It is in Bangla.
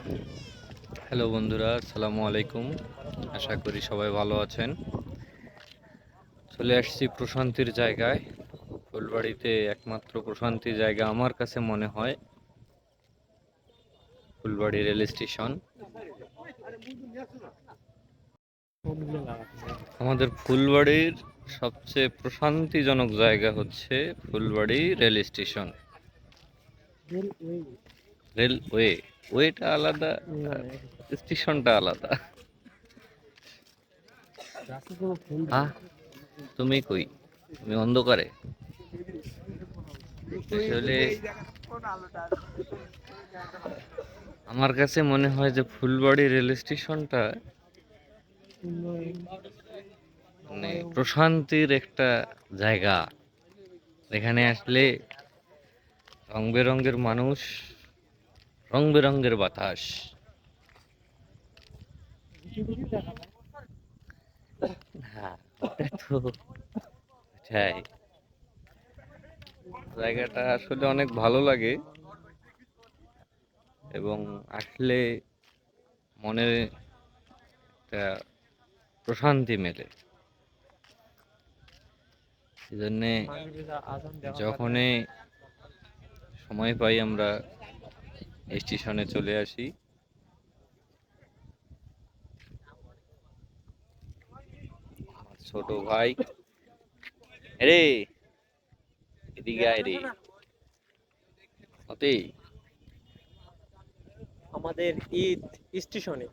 হ্যালো বন্ধুরা, আসসালামু আলাইকুম। আশা করি সবাই ভালো আছেন। চলে আসছি প্রশান্তির জায়গায়। ফুলবাড়িতে একমাত্র প্রশান্তির জায়গা আমার কাছে মনে হয় ফুলবাড়ি রেল স্টেশন। আমাদের ফুলবাড়ির সবচেয়ে প্রশান্তিজনক জায়গা হচ্ছে ফুলবাড়ি রেল স্টেশন। রেলওয়ে, ওয়েটা আলাদা, স্টেশনটা আলাদা। আহ, তুমি কই? তুমি অন্ধকারে? আসলে আমার কাছে মনে হয় যে ফুলবাড়ি রেল স্টেশনটা মানে প্রশান্তির একটা জায়গা। এখানে আসলে রং বেরঙের মানুষ, রং বেরঙের বাতাস। হ্যাঁ, ওটা তো এটাই। জায়গাটা আসলে অনেক ভালো লাগে এবং আসলে মনে একটা প্রশান্তি মেলে। সেজন্যে যখনই সময় পাই আমরা স্টেশনে চলে আসি। ছোট ভাই, রে এদিকে আয় রে অতি। আমাদের ঈদ স্টেশনে